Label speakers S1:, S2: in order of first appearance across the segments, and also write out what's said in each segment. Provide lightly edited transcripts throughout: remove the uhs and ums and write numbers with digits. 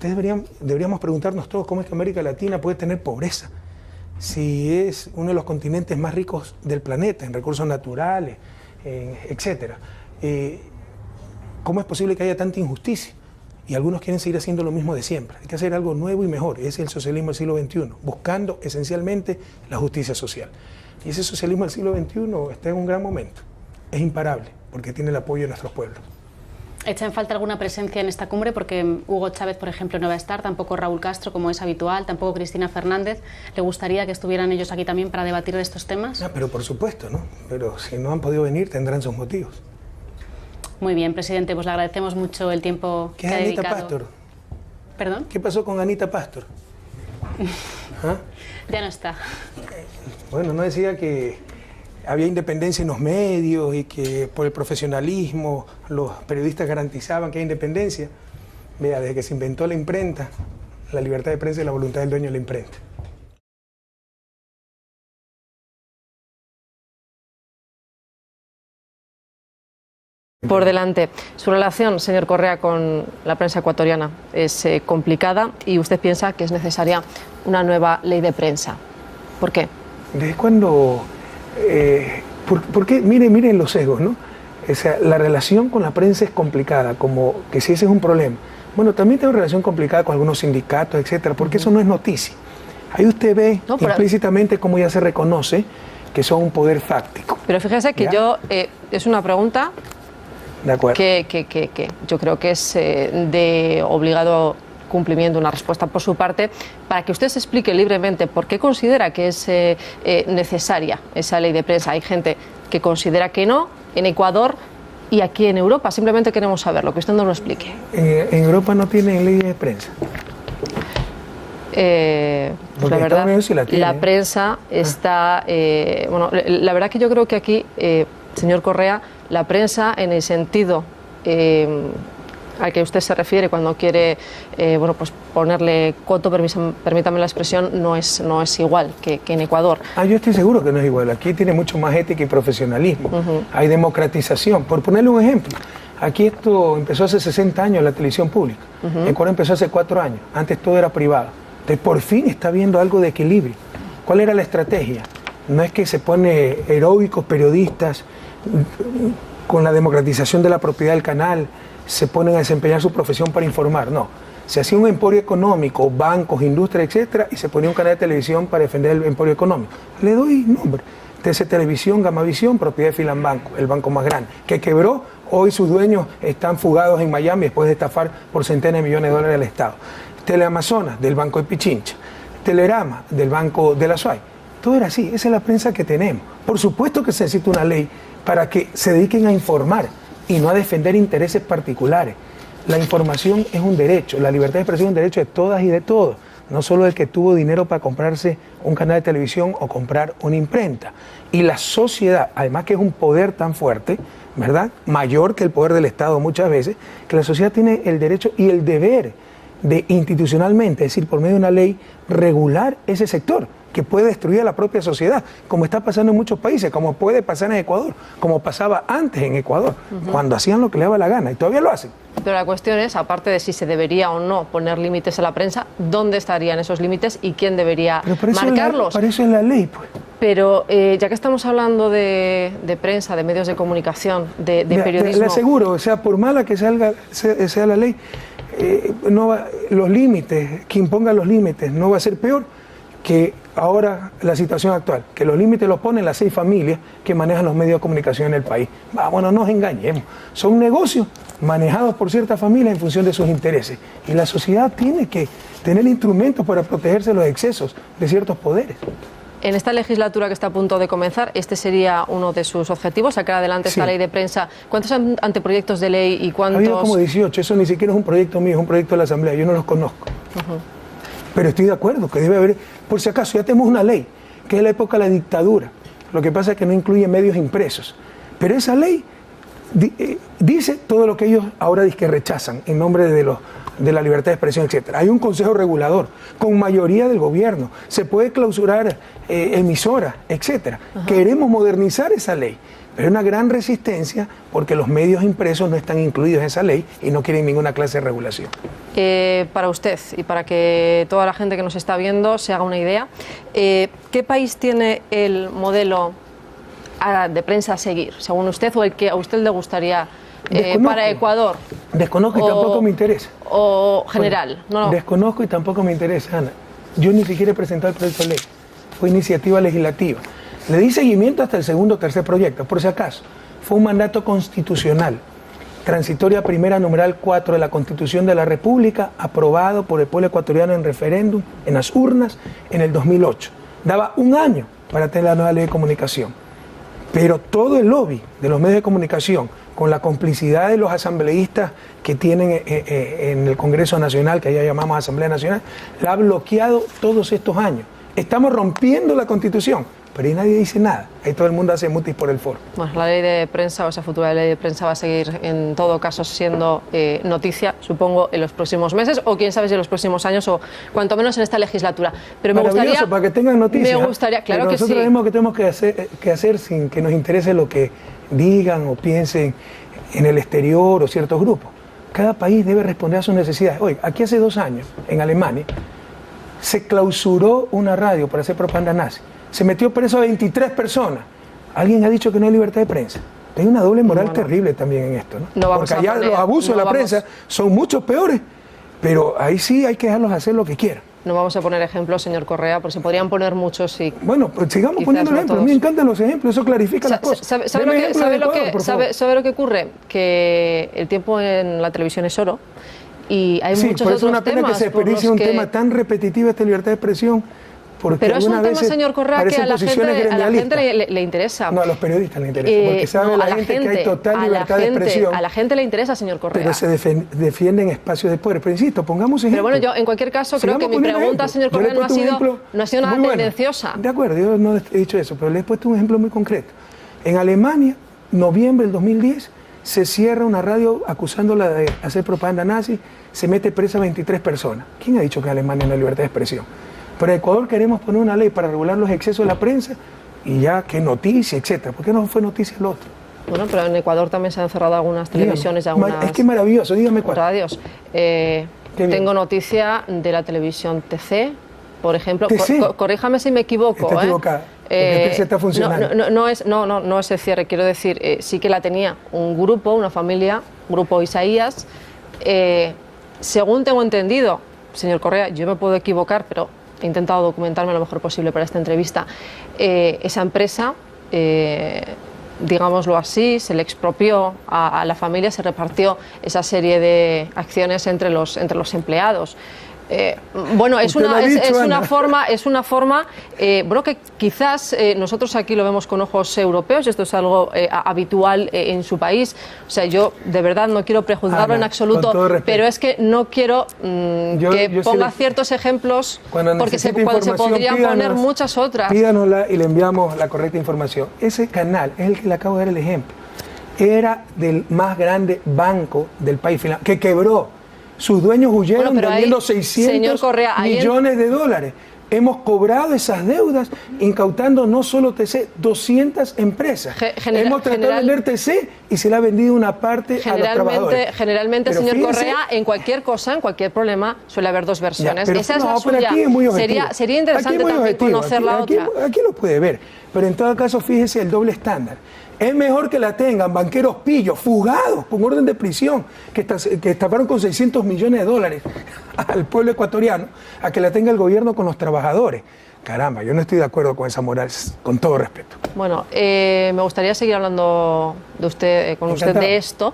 S1: Deberíamos preguntarnos todos cómo es que América Latina puede tener pobreza, si es uno de los continentes más ricos del planeta en recursos naturales, etcétera. ¿Cómo es posible que haya tanta injusticia? Y algunos quieren seguir haciendo lo mismo de siempre. Hay que hacer algo nuevo y mejor. Ese es el socialismo del siglo XXI, buscando esencialmente la justicia social. Y ese socialismo del siglo XXI está en un gran momento. Es imparable, porque tiene el apoyo de nuestros pueblos.
S2: ¿Echa en falta alguna presencia en esta cumbre? Porque Hugo Chávez, por ejemplo, no va a estar, tampoco Raúl Castro, como es habitual, tampoco Cristina Fernández. ¿Le gustaría que estuvieran ellos aquí también para debatir de estos temas?
S1: No, pero por supuesto, ¿no? Pero si no han podido venir, tendrán sus motivos.
S2: Muy bien, presidente, pues le agradecemos mucho el tiempo que ha dedicado.
S1: ¿Qué es Anita Pastor?
S2: ¿Perdón?
S1: ¿Qué pasó con Anita Pastor? ¿Ah?
S2: Ya no está.
S1: Bueno, no decía que había independencia en los medios y que por el profesionalismo los periodistas garantizaban que hay independencia. Vea, desde que se inventó la imprenta, la libertad de prensa es la voluntad del dueño de la imprenta.
S3: Por delante, su relación, señor Correa, con la prensa ecuatoriana es complicada y usted piensa que es necesaria una nueva ley de prensa. ¿Por qué?
S1: ¿Desde cuándo? ¿Por qué? Miren los sesgos, ¿no? O sea, la relación con la prensa es complicada, como que si ese es un problema. Bueno, también tengo relación complicada con algunos sindicatos, etcétera, porque eso no es noticia. Ahí usted ve implícitamente cómo ya se reconoce que son un poder fáctico.
S3: Pero fíjese que es una pregunta
S1: de acuerdo.
S3: Que yo creo que es de obligado cumplimiento, una respuesta por su parte, para que usted se explique libremente por qué considera que es necesaria esa ley de prensa. Hay gente que considera que no, en Ecuador y aquí en Europa. Simplemente queremos saberlo, que usted nos lo explique.
S1: ¿En Europa no tienen ley de prensa?
S3: Pues la verdad, sí la prensa está... bueno, la verdad que yo creo que aquí, señor Correa, la prensa en el sentido al que usted se refiere cuando quiere bueno, pues ponerle coto, permítame la expresión, no es igual que en Ecuador.
S1: Yo estoy seguro que no es igual. Aquí tiene mucho más ética y profesionalismo. Hay democratización. Por ponerle un ejemplo, aquí esto empezó hace 60 años, la televisión pública. Ecuador empezó hace 4 años. Antes todo era privado. Entonces por fin está habiendo algo de equilibrio. ¿Cuál era la estrategia? No es que se pone heroicos periodistas con la democratización de la propiedad del canal, se ponen a desempeñar su profesión para informar, no. Se hacía un emporio económico, bancos, industria, etcétera, y se ponía un canal de televisión para defender el emporio económico. Le doy nombre. TC Televisión, Gamavisión, propiedad de Filambanco, el banco más grande, que quebró, hoy sus dueños están fugados en Miami después de estafar por centenas de millones de dólares al Estado. Teleamazonas, del Banco de Pichincha. Telerama, del Banco de la SUAY. Todo era así, esa es la prensa que tenemos. Por supuesto que se necesita una ley para que se dediquen a informar y no a defender intereses particulares. La información es un derecho, la libertad de expresión es un derecho de todas y de todos, no solo el que tuvo dinero para comprarse un canal de televisión o comprar una imprenta. Y la sociedad, además que es un poder tan fuerte, ¿verdad?, mayor que el poder del Estado muchas veces, que la sociedad tiene el derecho y el deber de institucionalmente, es decir, por medio de una ley, regular ese sector, que puede destruir a la propia sociedad, como está pasando en muchos países, como puede pasar en Ecuador, como pasaba antes en Ecuador, cuando hacían lo que les daba la gana, y todavía lo hacen.
S3: Pero la cuestión es, aparte de si se debería o no poner límites a la prensa, ¿dónde estarían esos límites y quién debería marcarlos?
S1: Para eso es la ley, pues.
S3: Pero ya que estamos hablando de prensa, de medios de comunicación, de periodismo...
S1: Le aseguro, o sea, por mala que sea la ley, los límites, quien ponga los límites no va a ser peor que ahora la situación actual, que los límites los ponen las 6 familias que manejan los medios de comunicación en el país. Bueno, no nos engañemos, son negocios manejados por ciertas familias en función de sus intereses, y la sociedad tiene que tener instrumentos para protegerse de los excesos de ciertos poderes.
S3: En esta legislatura que está a punto de comenzar, este sería uno de sus objetivos, sacar adelante esta ley de prensa. ¿Cuántos anteproyectos de ley y cuántos...?
S1: Ha habido como 18, eso ni siquiera es un proyecto mío, es un proyecto de la Asamblea, yo no los conozco. Pero estoy de acuerdo que debe haber, por si acaso, ya tenemos una ley, que es la época de la dictadura. Lo que pasa es que no incluye medios impresos. Pero esa ley dice todo lo que ellos ahora dicen que rechazan en nombre de la libertad de expresión, etc. Hay un consejo regulador con mayoría del gobierno, se puede clausurar emisoras, etc. Queremos modernizar esa ley, pero hay una gran resistencia porque los medios impresos no están incluidos en esa ley y no quieren ninguna clase de regulación.
S3: Para usted y para que toda la gente que nos está viendo se haga una idea, ¿qué país tiene el modelo de prensa a seguir, según usted, o el que a usted le gustaría para Ecuador?
S1: Desconozco y tampoco me interesa.
S3: ¿O general?
S1: No. Desconozco y tampoco me interesa, Ana. Yo ni siquiera he presentado el proyecto de ley. Fue iniciativa legislativa. Le di seguimiento hasta el segundo o tercer proyecto, por si acaso. Fue un mandato constitucional, transitoria primera numeral 4 de la Constitución de la República, aprobado por el pueblo ecuatoriano en referéndum, en las urnas, en el 2008. Daba un año para tener la nueva ley de comunicación. Pero todo el lobby de los medios de comunicación, con la complicidad de los asambleístas que tienen en el Congreso Nacional, que allá llamamos Asamblea Nacional, la ha bloqueado todos estos años. Estamos rompiendo la Constitución, pero ahí nadie dice nada. Ahí todo el mundo hace mutis por el foro.
S3: Bueno, la ley de prensa o esa futura ley de prensa va a seguir en todo caso siendo noticia, supongo, en los próximos meses o quién sabe si en los próximos años o cuanto menos en esta legislatura. Pero me gustaría,
S1: para que tengan noticias.
S3: Me gustaría, claro que sí.
S1: Nosotros vemos que tenemos que hacer sin que nos interese lo que digan o piensen en el exterior o ciertos grupos. Cada país debe responder a sus necesidades. Oye, aquí hace 2 años, en Alemania, se clausuró una radio para hacer propaganda nazi. Se metió preso a 23 personas. Alguien ha dicho que no hay libertad de prensa. Hay una doble moral terrible también en esto, ¿no? Porque allá los abusos de la prensa son mucho peores, pero ahí sí hay que dejarlos hacer lo que quieran.
S3: No vamos a poner ejemplos, señor Correa, porque se podrían poner muchos y...
S1: Bueno, pues sigamos poniendo ejemplos. A mí me encantan los ejemplos, eso clarifica las cosas.
S3: ¿Sabe lo que ocurre? Que el tiempo en la televisión es oro y hay muchos otros temas.
S1: Es una pena que se desperdicie un tema tan repetitivo, esta libertad de expresión.
S3: Pero es un tema, señor Correa, que a la gente le interesa.
S1: No, a los periodistas le interesa, porque sabe la gente que hay total libertad de expresión.
S3: A la gente le interesa, señor Correa.
S1: Pero se defienden espacios de poder. Pero insisto, pongamos ejemplos.
S3: Pero bueno, yo en cualquier caso creo que mi pregunta, señor Correa, no ha sido nada tendenciosa.
S1: De acuerdo, yo no he dicho eso, pero le he puesto un ejemplo muy concreto. En Alemania, noviembre del 2010, se cierra una radio acusándola de hacer propaganda nazi, se mete presa a 23 personas. ¿Quién ha dicho que en Alemania no hay libertad de expresión? Pero en Ecuador queremos poner una ley para regular los excesos de la prensa y ya que noticia, etcétera. ¿Por qué no fue noticia el otro?
S3: Bueno, pero en Ecuador también se han cerrado algunas televisiones y algunas...
S1: Es que maravilloso, dígame cuál.
S3: Radios. Tengo noticia de la televisión TC, por ejemplo. Corríjame si me equivoco.
S1: Está equivocada. Porque TC está funcionando.
S3: No es el cierre, quiero decir, sí que la tenía un grupo, una familia, Grupo Isaías. Según tengo entendido, señor Correa, yo me puedo equivocar, pero he intentado documentarme lo mejor posible para esta entrevista. Esa empresa, digámoslo así, se le expropió a la familia, se repartió esa serie de acciones entre los empleados. Bueno, es una forma, bueno, que quizás nosotros aquí lo vemos con ojos europeos, y esto es algo habitual en su país. O sea, yo de verdad no quiero prejuzgarlo en absoluto, pero es que no quiero que ponga ciertos ejemplos, porque se podrían poner muchas otras.
S1: Pídanosla y le enviamos la correcta información. Ese canal es el que le acabo de dar el ejemplo. Era del más grande banco del país, que quebró. Sus dueños huyeron debiendo 600 millones de dólares. Hemos cobrado esas deudas incautando no solo TC, 200 empresas. Hemos tratado de vender TC y se le ha vendido una parte a los trabajadores.
S3: Generalmente, pero señor Correa, en cualquier cosa, en cualquier problema, suele haber dos versiones. Esa es la suya.
S1: Aquí es muy
S3: sería interesante también conocer la otra.
S1: Aquí lo puede ver, pero en todo caso, fíjese el doble estándar. Es mejor que la tengan banqueros pillos, fugados, con orden de prisión, que estafaron con 600 millones de dólares al pueblo ecuatoriano, a que la tenga el gobierno con los trabajadores. Caramba, yo no estoy de acuerdo con esa moral, con todo respeto.
S3: Bueno, me gustaría seguir hablando de usted, con usted de esto,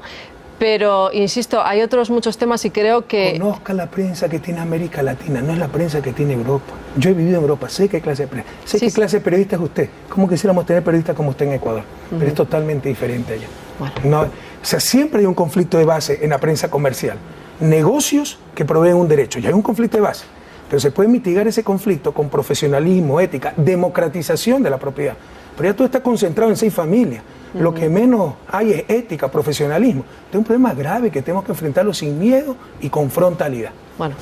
S3: pero insisto, hay otros muchos temas y creo que...
S1: Conozca la prensa que tiene América Latina, no es la prensa que tiene Europa. Yo he vivido en Europa, sé qué clase de prensa, sé qué clase de periodista es usted. ¿Cómo quisiéramos tener periodistas como usted en Ecuador? Pero es totalmente diferente allá. Bueno. No, o sea, siempre hay un conflicto de base en la prensa comercial. Negocios que proveen un derecho, y hay un conflicto de base. Pero se puede mitigar ese conflicto con profesionalismo, ética, democratización de la propiedad. Pero ya todo está concentrado en 6 familias. Lo que menos hay es ética, profesionalismo. Es un problema grave que tenemos que enfrentarlo sin miedo y con frontalidad.
S3: Bueno,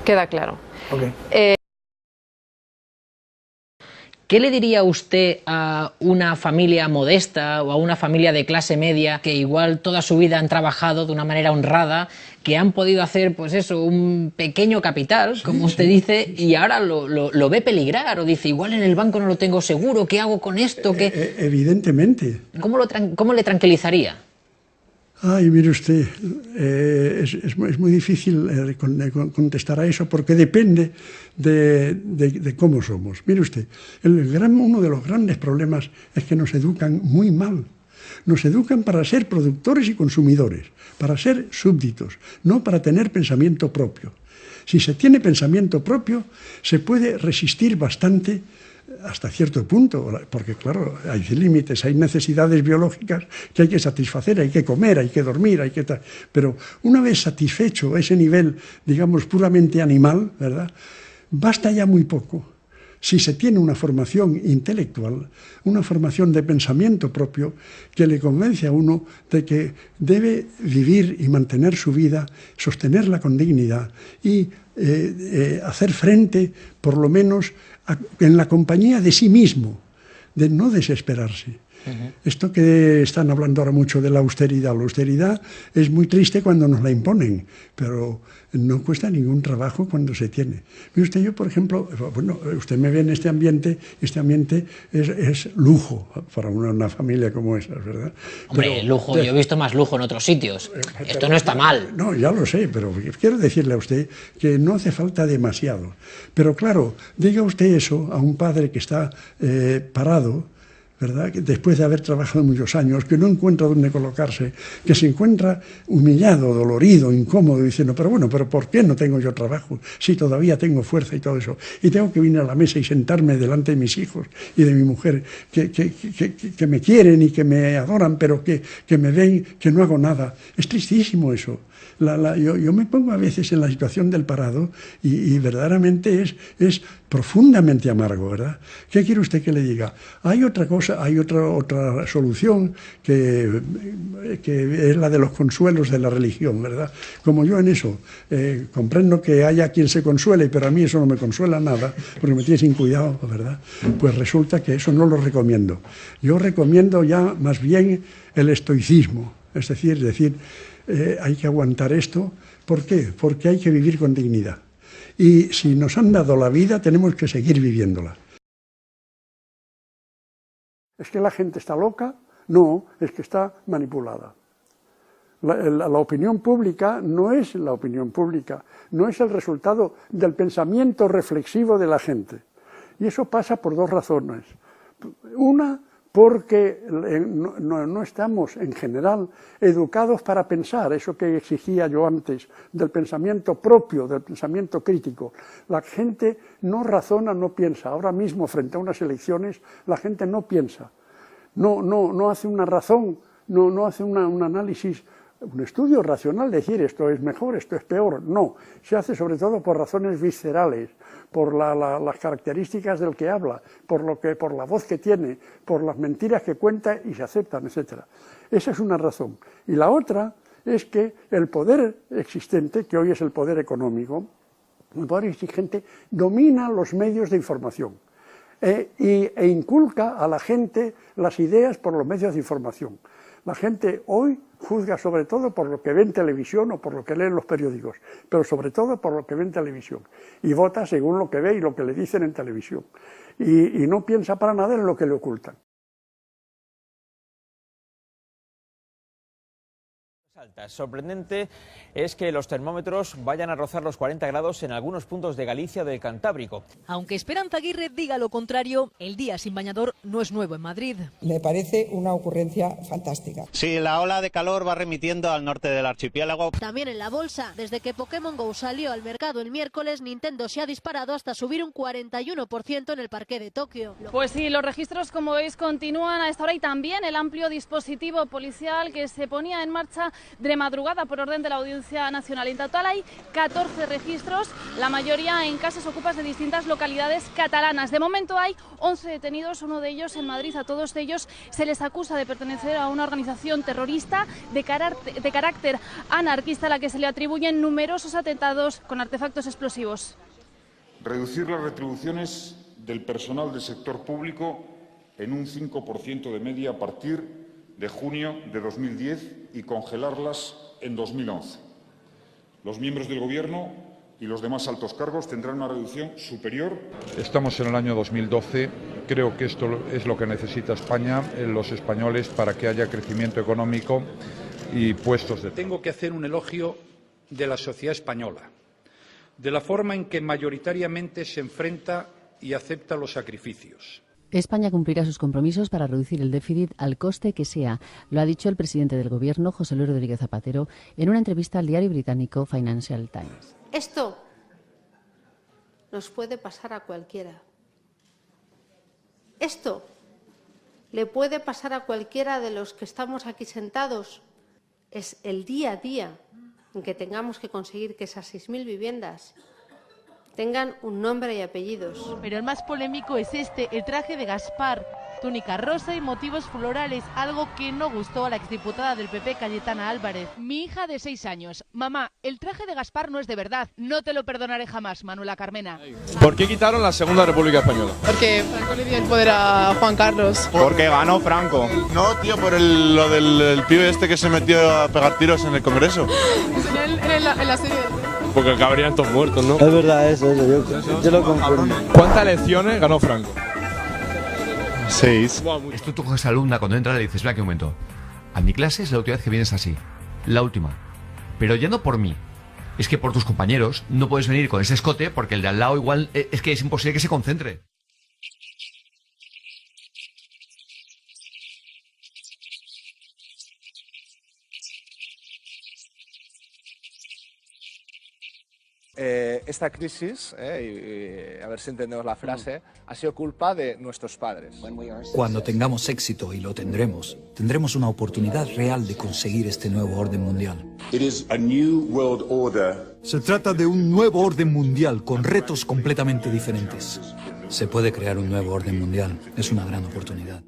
S3: queda claro.
S1: Okay.
S4: ¿Qué le diría usted a una familia modesta o a una familia de clase media que igual toda su vida han trabajado de una manera honrada, que han podido hacer, pues eso, un pequeño capital, como usted dice, y ahora lo ve peligrar o dice, igual en el banco no lo tengo seguro, ¿qué hago con esto?
S5: Evidentemente.
S4: ¿Cómo le tranquilizaría?
S5: Ay, mire usted, es muy difícil contestar a eso porque depende de cómo somos. Mire usted, uno de los grandes problemas es que nos educan muy mal. Nos educan para ser productores y consumidores, para ser súbditos, no para tener pensamiento propio. Si se tiene pensamiento propio, se puede resistir bastante hasta cierto punto, porque claro, hay límites, hay necesidades biológicas que hay que satisfacer, hay que comer, hay que dormir, hay que tal. Pero una vez satisfecho ese nivel, digamos, puramente animal, ¿verdad?, basta ya muy poco. Si se tiene una formación intelectual, una formación de pensamiento propio, que le convence a uno de que debe vivir y mantener su vida, sostenerla con dignidad y hacer frente, por lo menos, en la compañía de sí mismo, de no desesperarse. Esto que están hablando ahora mucho de la austeridad es muy triste cuando nos la imponen, pero no cuesta ningún trabajo cuando se tiene. Mire usted, yo por ejemplo, bueno, usted me ve en este ambiente es lujo para una familia como esa, ¿verdad?
S4: Hombre, lujo, yo he visto más lujo en otros sitios. Esto no está mal.
S5: No, ya lo sé, pero quiero decirle a usted que no hace falta demasiado. Pero claro, diga usted eso a un padre que está parado, ¿verdad?, que después de haber trabajado muchos años, que no encuentra dónde colocarse, que se encuentra humillado, dolorido, incómodo, diciendo, pero bueno, ¿pero por qué no tengo yo trabajo? Si todavía tengo fuerza y todo eso. Y tengo que venir a la mesa y sentarme delante de mis hijos y de mi mujer, que me quieren y que me adoran, pero que me ven que no hago nada. Es tristísimo eso. Yo me pongo a veces en la situación del parado y verdaderamente es profundamente amargo, ¿verdad? ¿Qué quiere usted que le diga? Hay otra cosa, hay otra solución que es la de los consuelos de la religión, ¿verdad? Como yo en eso comprendo que haya quien se consuele, pero a mí eso no me consuela nada, porque me tiene sin cuidado, ¿verdad? Pues resulta que eso no lo recomiendo. Yo recomiendo ya más bien el estoicismo, es decir, hay que aguantar esto. ¿Por qué? Porque hay que vivir con dignidad. Y si nos han dado la vida, tenemos que seguir viviéndola. ¿Es que la gente está loca? No, es que está manipulada. La opinión pública no es la opinión pública, no es el resultado del pensamiento reflexivo de la gente. Y eso pasa por dos razones. Una, porque no estamos, en general, educados para pensar, eso que exigía yo antes, del pensamiento propio, del pensamiento crítico. La gente no razona, no piensa. Ahora mismo, frente a unas elecciones, la gente no piensa, no hace una razón, no hace un análisis, un estudio racional, decir esto es mejor, esto es peor. No, se hace sobre todo por razones viscerales, por las características del que habla, por la voz que tiene, por las mentiras que cuenta y se aceptan, etc. Esa es una razón. Y la otra es que el poder existente, que hoy es el poder económico, el poder exigente, domina los medios de información e inculca a la gente las ideas por los medios de información. La gente hoy juzga sobre todo por lo que ve en televisión o por lo que lee en los periódicos, pero sobre todo por lo que ve en televisión. Y vota según lo que ve y lo que le dicen en televisión. Y no piensa para nada en lo que le ocultan.
S6: Sorprendente es que los termómetros vayan a rozar los 40 grados en algunos puntos de Galicia del Cantábrico.
S7: Aunque Esperanza Aguirre diga lo contrario, el día sin bañador no es nuevo en Madrid.
S8: Me parece una ocurrencia fantástica.
S9: Sí, la ola de calor va remitiendo al norte del archipiélago.
S10: También en la bolsa, desde que Pokémon GO salió al mercado el miércoles, Nintendo se ha disparado hasta subir un 41% en el parque de Tokio.
S2: Pues sí, los registros, como veis, continúan a esta hora y también el amplio dispositivo policial que se ponía en marcha de madrugada por orden de la Audiencia Nacional. En total hay 14 registros, la mayoría en casas ocupas de distintas localidades catalanas. De momento hay 11 detenidos, uno de ellos en Madrid. A todos ellos se les acusa de pertenecer a una organización terrorista de carácter anarquista a la que se le atribuyen numerosos atentados con artefactos explosivos.
S11: Reducir las retribuciones del personal del sector público en un 5% de media a partir de junio de 2010 y congelarlas en 2011. Los miembros del Gobierno y los demás altos cargos tendrán una reducción superior.
S12: Estamos en el año 2012. Creo que esto es lo que necesita España, los españoles, para que haya crecimiento económico y puestos de trabajo.
S13: Tengo que hacer un elogio de la sociedad española, de la forma en que mayoritariamente se enfrenta y acepta los sacrificios.
S14: España cumplirá sus compromisos para reducir el déficit al coste que sea. Lo ha dicho el presidente del Gobierno, José Luis Rodríguez Zapatero, en una entrevista al diario británico Financial Times.
S15: Esto nos puede pasar a cualquiera. Esto le puede pasar a cualquiera de los que estamos aquí sentados. Es el día a día en que tengamos que conseguir que esas 6.000 viviendas tengan un nombre y apellidos.
S16: Pero el más polémico es el traje de Gaspar, túnica rosa y motivos florales, algo que no gustó a la exdiputada del PP, Cayetana Álvarez. Mi hija de 6 años. Mamá, el traje de Gaspar no es de verdad. No te lo perdonaré jamás, Manuela Carmena.
S17: ¿Por qué quitaron la Segunda República Española?
S18: Porque Franco le dio el poder a Juan Carlos.
S17: Porque ganó Franco. No, tío, por lo del pibe este que se metió a pegar tiros en el Congreso.
S18: En la serie.
S17: Porque acabarían todos muertos, ¿no?
S19: Es verdad eso, yo lo concuerdo.
S17: ¿Cuántas elecciones ganó Franco? 6.
S20: Esto tú coges a alumna cuando entra y le dices, vea, que un momento. A mi clase es la última vez que vienes así. La última. Pero ya no por mí. Es que por tus compañeros no puedes venir con ese escote porque el de al lado igual es que es imposible que se concentre.
S21: Esta crisis, y a ver si entendemos la frase, ha sido culpa de nuestros padres.
S22: Cuando tengamos éxito, y lo tendremos, tendremos una oportunidad real de conseguir este nuevo orden mundial. Se trata de un nuevo orden mundial con retos completamente diferentes. Se puede crear un nuevo orden mundial. Es una gran oportunidad.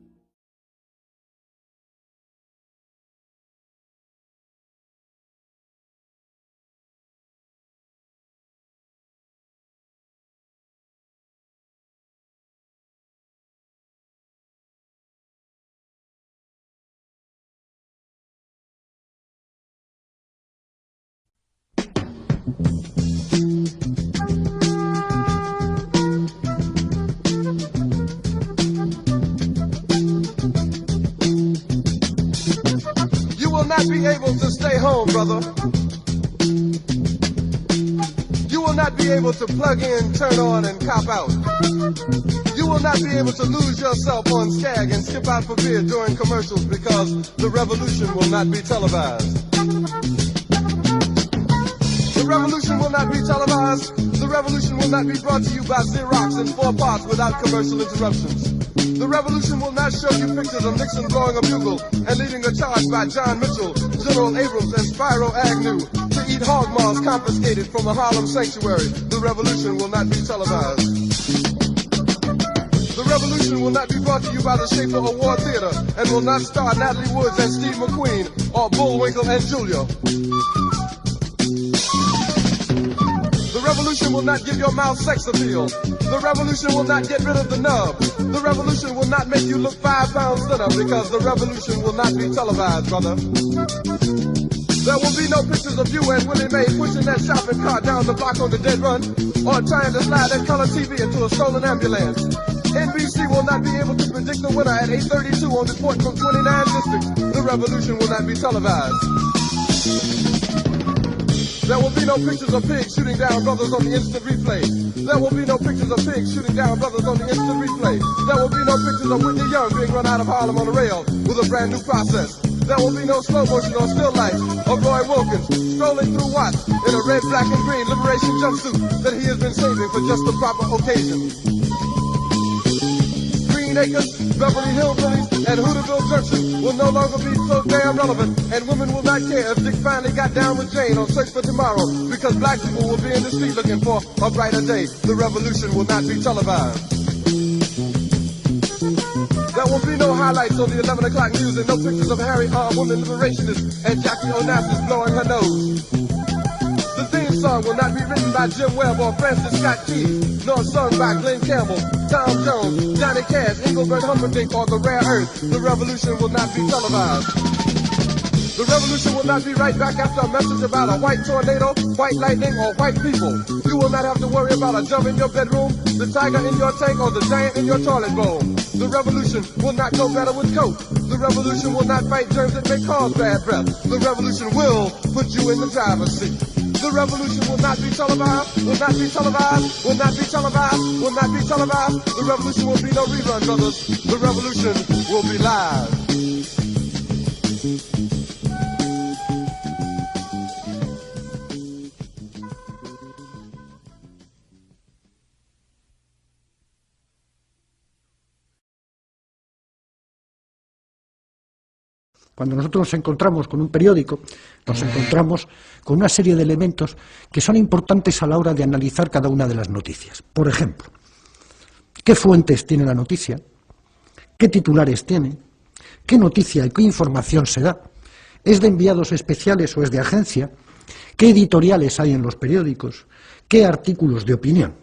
S23: Be able to stay home, brother. You will not be able to plug in, turn on, and cop out. You will not be able to lose yourself on Skag and skip out for beer during commercials because the revolution will not be televised. The revolution will not be televised. The revolution will not be brought to you by Xerox in 4 parts without commercial interruptions. The revolution will not show you pictures of Nixon blowing a bugle and leading a charge by John Mitchell, General Abrams, and Spyro Agnew to eat hog maws confiscated from a Harlem sanctuary. The revolution will not be televised. The revolution will not be brought to you by the Schaefer Award Theater and will not star Natalie Woods and Steve McQueen or Bullwinkle and Julia. The revolution will not give your mouth sex appeal. The revolution will not get rid of the nub. The revolution will not make you look 5 pounds thinner because the revolution will not be televised, brother. There will be no pictures of you and Willie Mae pushing that shopping cart down the block on the dead run or trying to slide that color TV into a stolen ambulance. NBC will not be able to predict the winner at 8:32 on report from 29 districts. The revolution will not be televised. There will be no pictures of pigs shooting down brothers on the instant replay. There will be no pictures of pigs shooting down brothers on the instant replay. There will be no pictures of Whitney Young being run out of Harlem on a rail with a brand new process. There will be no slow motion or still life of Roy Wilkins strolling through Watts in a red, black, and green liberation jumpsuit that he has been saving for just the proper occasion. Green Acres, Beverly Hillbillies, and Hooterville Junction will no longer be so damn relevant, and women will not care if Dick finally got down with Jane on Search for Tomorrow, because black people will be in the street looking for a brighter day. The revolution will not be televised. There will be no highlights on the 11 o'clock news and no pictures of Harry R. Woman Liberationists and Jackie Onassis blowing her nose. The theme song will not be written written by Jim Webb or Francis Scott Key, nor sung by Glenn Campbell, Tom Jones, Johnny Cash, Engelbert Humperdinck, or the Rare Earth, the revolution will not be televised. The revolution will not be right back after a message about a white tornado, white lightning, or white people. You will not have to worry about a jump in your bedroom, the tiger in your tank, or the giant in your toilet bowl. The revolution will not go better with coke. The revolution will not fight germs that may cause bad breath. The revolution will put you in the driver's seat. The revolution will not be televised, will not be televised, will not be televised, will not be televised. The revolution will be no rerun, brothers. The revolution will be live.
S1: Cuando nosotros nos encontramos con un periódico, nos encontramos con una serie de elementos que son importantes a la hora de analizar cada una de las noticias. Por ejemplo, ¿qué fuentes tiene la noticia? ¿Qué titulares tiene? ¿Qué noticia y qué información se da? ¿Es de enviados especiales o es de agencia? ¿Qué editoriales hay en los periódicos? ¿Qué artículos de opinión?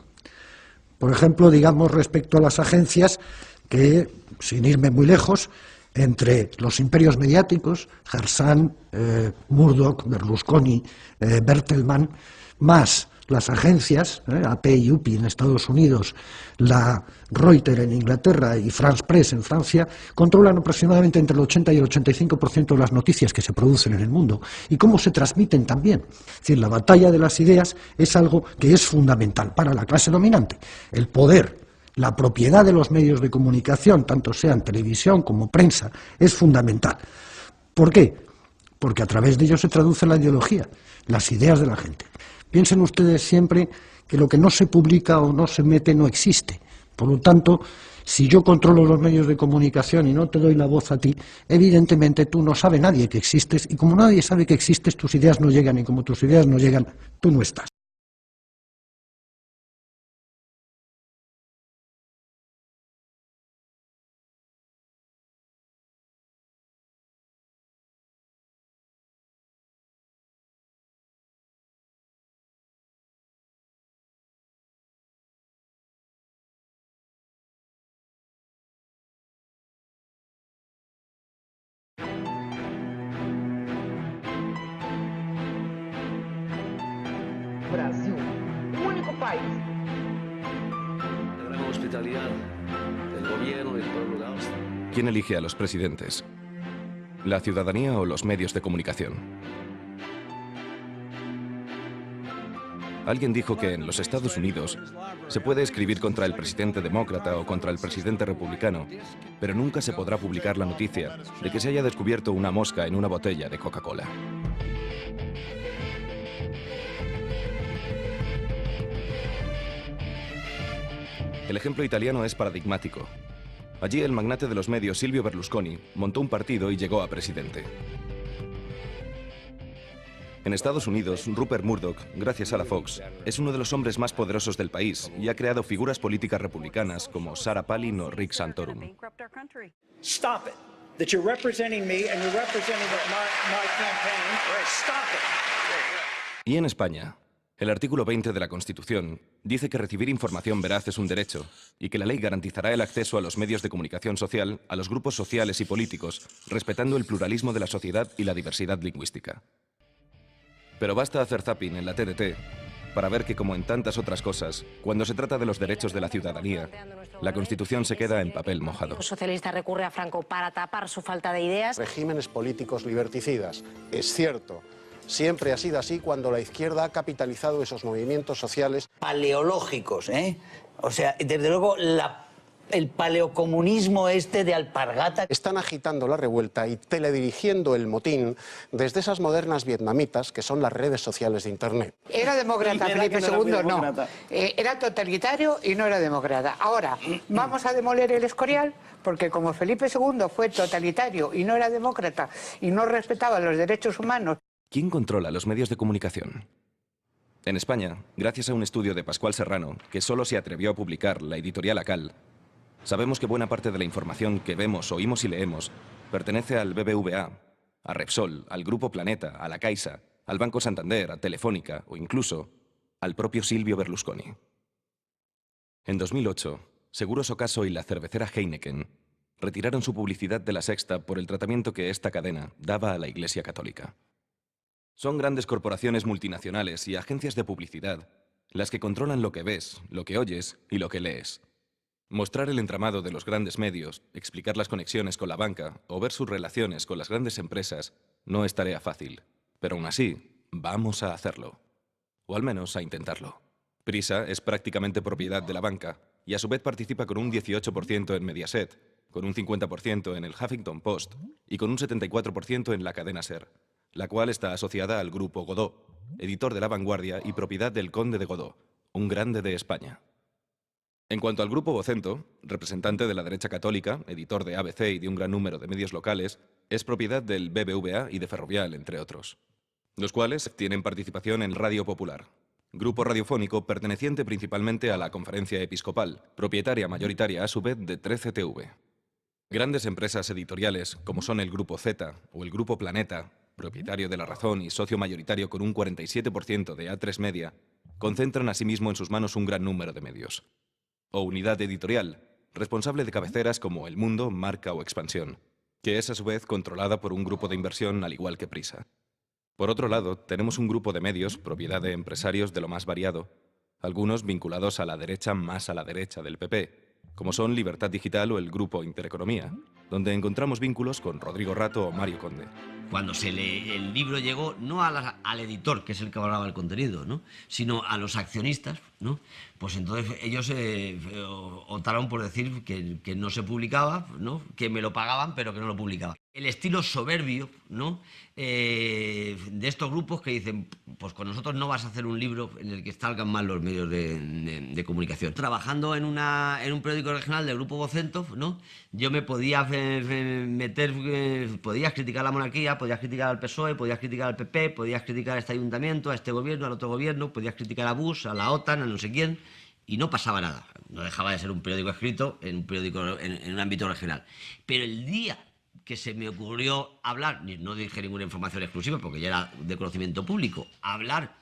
S1: Por ejemplo, digamos respecto a las agencias que, sin irme muy lejos, entre los imperios mediáticos, Harsan, Murdoch, Berlusconi, Bertelsmann, más las agencias, AP y UPI en Estados Unidos, la Reuters en Inglaterra y France Press en Francia, controlan aproximadamente entre el 80 y el 85% de las noticias que se producen en el mundo y cómo se transmiten también. Es decir, la batalla de las ideas es algo que es fundamental para la clase dominante. El poder, la propiedad de los medios de comunicación, tanto sean televisión como prensa, es fundamental. ¿Por qué? Porque a través de ellos se traduce la ideología, las ideas de la gente. Piensen ustedes siempre que lo que no se publica o no se mete no existe. Por lo tanto, si yo controlo los medios de comunicación y no te doy la voz a ti, evidentemente tú no sabe nadie que existes, y como nadie sabe que existes, tus ideas no llegan, y como tus ideas no llegan, tú no estás.
S3: Brasil, único país.
S4: La gran hospitalidad del gobierno y del pueblo de Austria.
S24: ¿Quién elige a los presidentes? ¿La ciudadanía o los medios de comunicación? Alguien dijo que en los Estados Unidos se puede escribir contra el presidente demócrata o contra el presidente republicano, pero nunca se podrá publicar la noticia de que se haya descubierto una mosca en una botella de Coca-Cola. El ejemplo italiano es paradigmático. Allí el magnate de los medios Silvio Berlusconi montó un partido y llegó a presidente. En Estados Unidos, Rupert Murdoch, gracias a la Fox, es uno de los hombres más poderosos del país y ha creado figuras políticas republicanas como Sarah Palin o Rick Santorum.
S25: Stop it. That you're representing me and you're representing my campaign. Stop it.
S24: Y en España, el artículo 20 de la Constitución dice que recibir información veraz es un derecho y que la ley garantizará el acceso a los medios de comunicación social, a los grupos sociales y políticos, respetando el pluralismo de la sociedad y la diversidad lingüística. Pero basta hacer zapping en la TDT para ver que, como en tantas otras cosas, cuando se trata de los derechos de la ciudadanía, la Constitución se queda en papel mojado.
S26: El socialista recurre a Franco para tapar su falta de ideas.
S27: Regímenes políticos liberticidas. Es cierto. Siempre ha sido así cuando la izquierda ha capitalizado esos movimientos sociales.
S28: Paleológicos, ¿eh? O sea, desde luego el paleocomunismo este de alpargata.
S27: Están agitando la revuelta y teledirigiendo el motín desde esas modernas vietnamitas que son las redes sociales de Internet.
S29: Era demócrata, Felipe II no. Era totalitario y no era demócrata. Ahora, vamos a demoler el Escorial, porque como Felipe II fue totalitario y no era demócrata y no respetaba los derechos humanos.
S24: ¿Quién controla los medios de comunicación? En España, gracias a un estudio de Pascual Serrano, que solo se atrevió a publicar la editorial ACAL, sabemos que buena parte de la información que vemos, oímos y leemos pertenece al BBVA, a Repsol, al Grupo Planeta, a la Caixa, al Banco Santander, a Telefónica o incluso al propio Silvio Berlusconi. En 2008, Seguros Ocaso y la cervecera Heineken retiraron su publicidad de La Sexta por el tratamiento que esta cadena daba a la Iglesia Católica. Son grandes corporaciones multinacionales y agencias de publicidad las que controlan lo que ves, lo que oyes y lo que lees. Mostrar el entramado de los grandes medios, explicar las conexiones con la banca o ver sus relaciones con las grandes empresas no es tarea fácil, pero aún así, vamos a hacerlo. O al menos a intentarlo. Prisa es prácticamente propiedad de la banca y a su vez participa con un 18% en Mediaset, con un 50% en el Huffington Post y con un 74% en la cadena SER, la cual está asociada al Grupo Godó, editor de La Vanguardia y propiedad del Conde de Godó, un grande de España. En cuanto al Grupo Vocento, representante de la derecha católica, editor de ABC y de un gran número de medios locales, es propiedad del BBVA y de Ferrovial, entre otros, los cuales tienen participación en Radio Popular, grupo radiofónico perteneciente principalmente a la Conferencia Episcopal, propietaria mayoritaria a su vez de 13TV. Grandes empresas editoriales, como son el Grupo Z o el Grupo Planeta, propietario de La Razón y socio mayoritario con un 47% de A3 Media, concentran asimismo en sus manos un gran número de medios. O Unidad Editorial, responsable de cabeceras como El Mundo, Marca o Expansión, que es a su vez controlada por un grupo de inversión al igual que Prisa. Por otro lado, tenemos un grupo de medios, propiedad de empresarios de lo más variado, algunos vinculados a la derecha más a la derecha del PP, como son Libertad Digital o el Grupo Intereconomía, donde encontramos vínculos con Rodrigo Rato o Mario Conde.
S2: Cuando el libro llegó no al editor, que es el que valoraba el contenido, ¿no?, sino a los accionistas, ¿no?, pues entonces ellos optaron por decir que no se publicaba, ¿no?, que me lo pagaban pero que no lo publicaban. El estilo soberbio, ¿no?, de estos grupos que dicen, pues con nosotros no vas a hacer un libro en el que salgan mal los medios de comunicación. Trabajando en un periódico regional del Grupo Vocento, ¿no?, yo me podía meter, podías criticar la monarquía, podías criticar al PSOE, podías criticar al PP, podías criticar a este ayuntamiento, a este gobierno, al otro gobierno, podías criticar a Bush, a la OTAN, a no sé quién, y no pasaba nada. No dejaba de ser un periódico escrito en un periódico en un ámbito regional. Pero el día que se me ocurrió hablar, no dije ninguna información exclusiva porque ya era de conocimiento público, hablar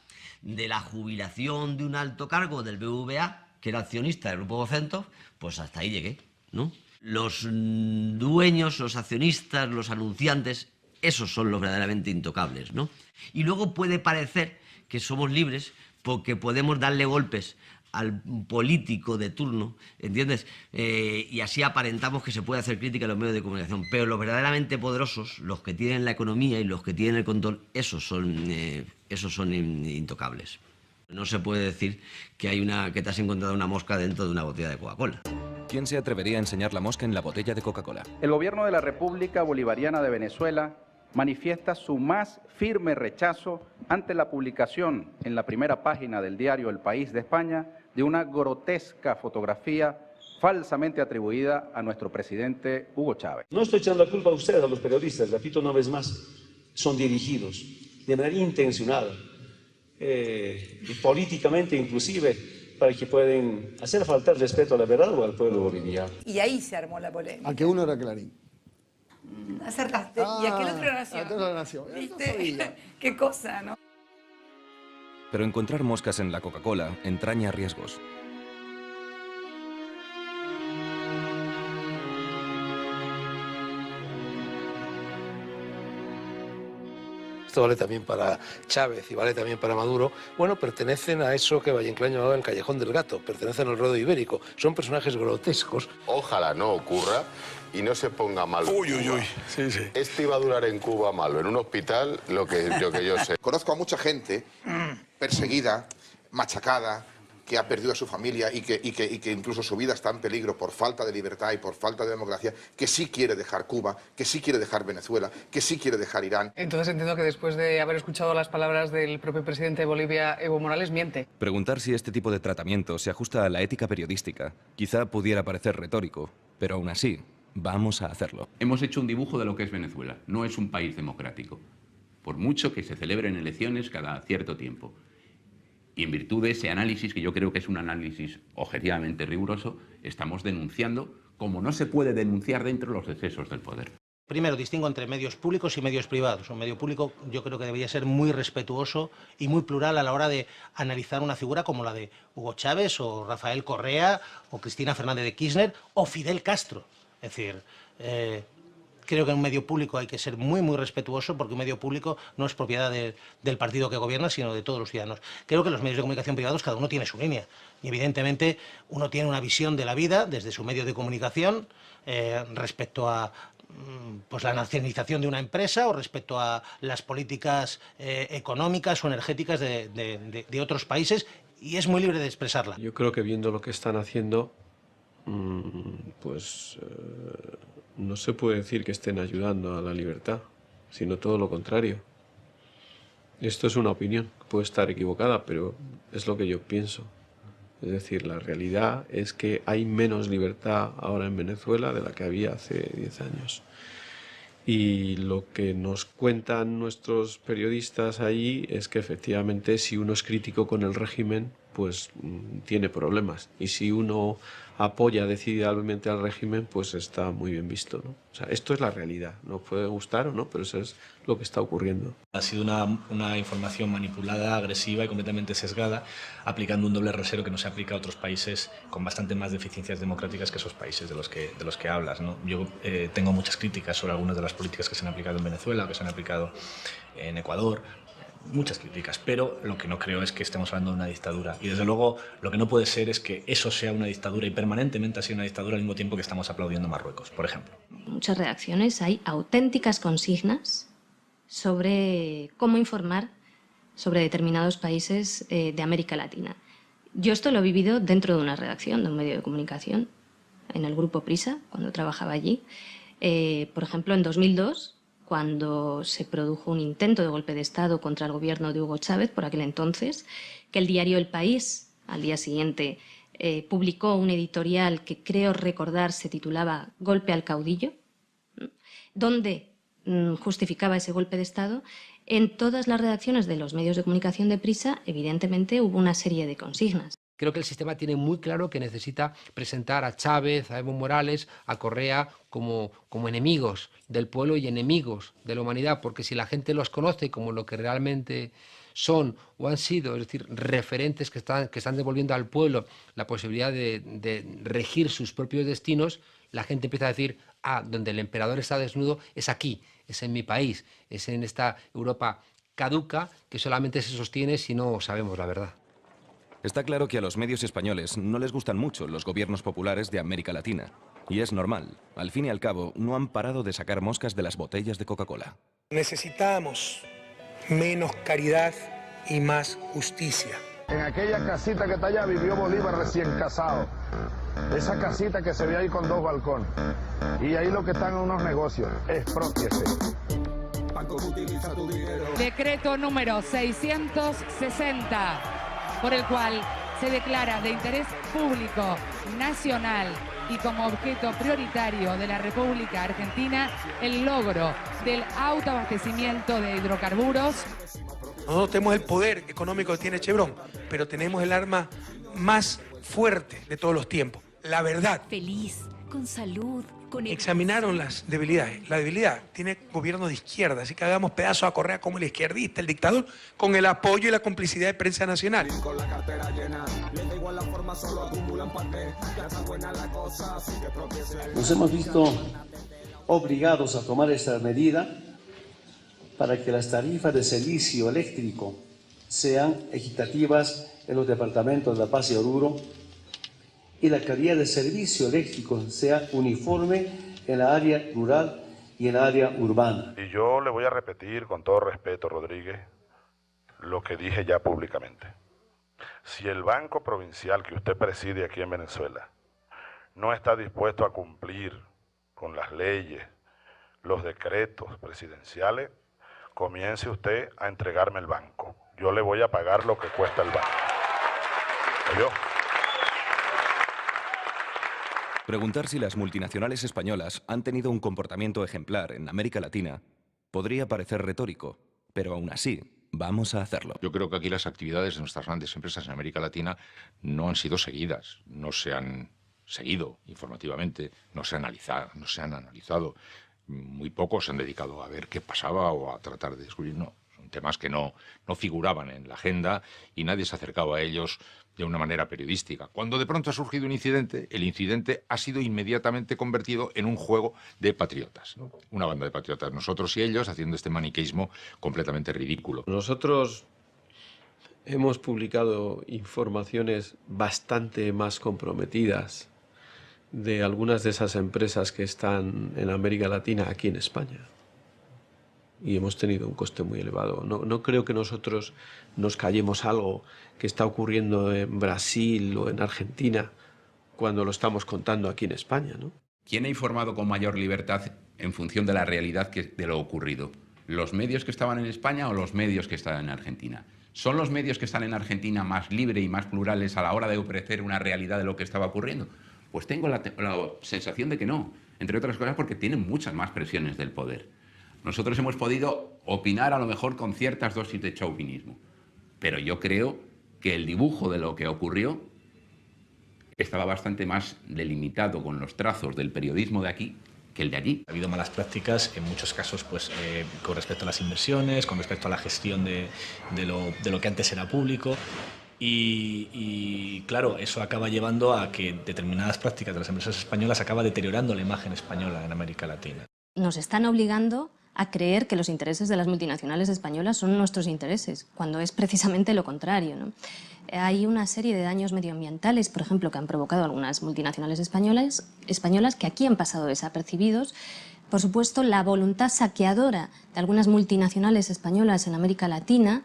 S2: de la jubilación de un alto cargo del BBVA, que era accionista del Grupo Vocento, pues hasta ahí llegué, ¿no? Los dueños, los accionistas, los anunciantes, esos son los verdaderamente intocables, ¿no? Y luego puede parecer que somos libres porque podemos darle golpes al político de turno, ¿entiendes? Y así aparentamos que se puede hacer crítica a los medios de comunicación, pero los verdaderamente poderosos, los que tienen la economía y los que tienen el control, esos son intocables. No se puede decir que te has encontrado una mosca dentro de una botella de Coca-Cola.
S24: ¿Quién se atrevería a enseñar la mosca en la botella de Coca-Cola?
S5: El gobierno de la República Bolivariana de Venezuela manifiesta su más firme rechazo ante la publicación en la primera página del diario El País de España de una grotesca fotografía falsamente atribuida a nuestro presidente Hugo Chávez.
S6: No estoy echando la culpa a ustedes, a los periodistas, repito una vez más, son dirigidos de manera intencionada y políticamente inclusive para que puedan hacer faltar respeto a la verdad o al pueblo boliviano.
S7: Y ahí se armó la polémica.
S8: Aunque uno era Clarín.
S7: Acertaste. Y aquel otro era Nación.
S8: Aquel era Nación.
S7: ¿Viste? Qué cosa, ¿no?
S24: Pero encontrar moscas en la Coca-Cola entraña riesgos.
S9: Esto vale también para Chávez y vale también para Maduro. Bueno, pertenecen a eso que Valle Inclán llamaba el Callejón del Gato, pertenecen al ruedo ibérico. Son personajes grotescos.
S10: Ojalá no ocurra y no se ponga malo.
S9: Uy, uy, uy. Sí, sí.
S10: Este iba a durar en Cuba malo, en un hospital, lo que yo sé.
S11: Conozco a mucha gente perseguida, machacada, que ha perdido a su familia y que incluso su vida está en peligro por falta de libertad y por falta de democracia, que sí quiere dejar Cuba, que sí quiere dejar Venezuela, que sí quiere dejar Irán.
S18: Entonces entiendo que después de haber escuchado las palabras del propio presidente de Bolivia, Evo Morales, miente.
S24: Preguntar si este tipo de tratamiento se ajusta a la ética periodística quizá pudiera parecer retórico, pero aún así, vamos a hacerlo.
S12: Hemos hecho un dibujo de lo que es Venezuela. No es un país democrático, por mucho que se celebren elecciones cada cierto tiempo. Y en virtud de ese análisis, que yo creo que es un análisis objetivamente riguroso, estamos denunciando como no se puede denunciar dentro de los excesos del poder.
S8: Primero, distingo entre medios públicos y medios privados. Un medio público yo creo que debería ser muy respetuoso y muy plural a la hora de analizar una figura como la de Hugo Chávez o Rafael Correa o Cristina Fernández de Kirchner o Fidel Castro. Es decir, creo que en un medio público hay que ser muy, muy respetuoso porque un medio público no es propiedad del partido que gobierna, sino de todos los ciudadanos. Creo que los medios de comunicación privados cada uno tiene su línea y evidentemente uno tiene una visión de la vida desde su medio de comunicación respecto a pues la nacionalización de una empresa o respecto a las políticas económicas o energéticas de otros países y es muy libre de expresarla.
S13: Yo creo que viendo lo que están haciendo, no se puede decir que estén ayudando a la libertad, sino todo lo contrario. Esto es una opinión, puede estar equivocada, pero es lo que yo pienso. Es decir, la realidad es que hay menos libertad ahora en Venezuela de la que había hace 10 años. Y lo que nos cuentan nuestros periodistas ahí es que efectivamente si uno es crítico con el régimen, pues tiene problemas. Y si uno apoya decididamente al régimen, pues está muy bien visto, ¿no? O sea, esto es la realidad. Nos puede gustar o no, pero eso es lo que está ocurriendo.
S14: Ha sido una información manipulada, agresiva y completamente sesgada, aplicando un doble rasero que no se aplica a otros países con bastante más deficiencias democráticas que esos países de los que hablas, ¿no? Yo tengo muchas críticas sobre algunas de las políticas que se han aplicado en Venezuela, que se han aplicado en Ecuador. Muchas críticas, pero lo que no creo es que estemos hablando de una dictadura. Y desde luego lo que no puede ser es que eso sea una dictadura y permanentemente ha sido una dictadura al mismo tiempo que estamos aplaudiendo a Marruecos, por ejemplo.
S15: En muchas redacciones hay auténticas consignas sobre cómo informar sobre determinados países de América Latina. Yo esto lo he vivido dentro de una redacción, de un medio de comunicación, en el grupo Prisa, cuando trabajaba allí. Por ejemplo, en 2002... cuando se produjo un intento de golpe de Estado contra el gobierno de Hugo Chávez, por aquel entonces, que el diario El País, al día siguiente, publicó un editorial que creo recordar se titulaba Golpe al caudillo, donde justificaba ese golpe de Estado. En todas las redacciones de los medios de comunicación de Prisa, evidentemente, hubo una serie de consignas.
S16: Creo que el sistema tiene muy claro que necesita presentar a Chávez, a Evo Morales, a Correa como enemigos del pueblo y enemigos de la humanidad, porque si la gente los conoce como lo que realmente son o han sido, es decir, referentes que están devolviendo al pueblo la posibilidad de regir sus propios destinos, la gente empieza a decir, donde el emperador está desnudo es aquí, es en mi país, es en esta Europa caduca que solamente se sostiene si no sabemos la verdad.
S24: Está claro que a los medios españoles no les gustan mucho los gobiernos populares de América Latina. Y es normal. Al fin y al cabo, no han parado de sacar moscas de las botellas de Coca-Cola.
S17: Necesitamos menos caridad y más justicia.
S19: En aquella casita que está allá vivió Bolívar recién casado. Esa casita que se ve ahí con 2 balcones. Y ahí lo que están en unos negocios. Exprópiese.
S20: Decreto número 660, por el cual se declara de interés público, nacional y como objeto prioritario de la República Argentina el logro del autoabastecimiento de hidrocarburos.
S17: Nosotros tenemos el poder económico que tiene Chevron, pero tenemos el arma más fuerte de todos los tiempos, la verdad.
S21: Feliz, con salud, con...
S17: Examinaron las debilidades. La debilidad tiene gobierno de izquierda, así que hagamos pedazos a Correa como el izquierdista, el dictador, con el apoyo y la complicidad de prensa nacional.
S30: Nos hemos visto obligados a tomar esta medida para que las tarifas de servicio eléctrico sean equitativas en los departamentos de La Paz y Oruro y la calidad de servicio eléctrico sea uniforme en la área rural y en la área urbana.
S31: Y yo le voy a repetir con todo respeto, Rodríguez, lo que dije ya públicamente. Si el Banco Provincial que usted preside aquí en Venezuela no está dispuesto a cumplir con las leyes, los decretos presidenciales, comience usted a entregarme el banco. Yo le voy a pagar lo que cuesta el banco. ¿Oyó?
S24: Preguntar si las multinacionales españolas han tenido un comportamiento ejemplar en América Latina podría parecer retórico, pero aún así vamos a hacerlo.
S32: Yo creo que aquí las actividades de nuestras grandes empresas en América Latina no han sido seguidas, no se han seguido informativamente, no se han analizado. muy pocos se han dedicado a ver qué pasaba o a tratar de descubrir. No, son temas que no figuraban en la agenda y nadie se ha acercado a ellos de una manera periodística. Cuando de pronto ha surgido un incidente, el incidente ha sido inmediatamente convertido en un juego de patriotas, ¿no? Una banda de patriotas, nosotros y ellos, haciendo este maniqueísmo completamente ridículo.
S13: Nosotros hemos publicado informaciones bastante más comprometidas de algunas de esas empresas que están en América Latina aquí en España. Y hemos tenido un coste muy elevado. No creo que nosotros nos callemos algo que está ocurriendo en Brasil o en Argentina cuando lo estamos contando aquí en España, ¿no?
S12: ¿Quién ha informado con mayor libertad en función de la realidad de lo ocurrido? ¿Los medios que estaban en España o los medios que estaban en Argentina? ¿Son los medios que están en Argentina más libres y más plurales a la hora de ofrecer una realidad de lo que estaba ocurriendo? Pues tengo la sensación de que no, entre otras cosas porque tienen muchas más presiones del poder. Nosotros hemos podido opinar a lo mejor con ciertas dosis de chauvinismo, pero yo creo que el dibujo de lo que ocurrió estaba bastante más delimitado con los trazos del periodismo de aquí que el de allí.
S14: Ha habido malas prácticas en muchos casos, pues, con respecto a las inversiones, con respecto a la gestión de lo que antes era público. Y claro, eso acaba llevando a que determinadas prácticas de las empresas españolas acaba deteriorando la imagen española en América Latina.
S15: Nos están obligando a creer que los intereses de las multinacionales españolas son nuestros intereses, cuando es precisamente lo contrario, ¿no? Hay una serie de daños medioambientales, por ejemplo, que han provocado algunas multinacionales españolas que aquí han pasado desapercibidos. Por supuesto, la voluntad saqueadora de algunas multinacionales españolas en América Latina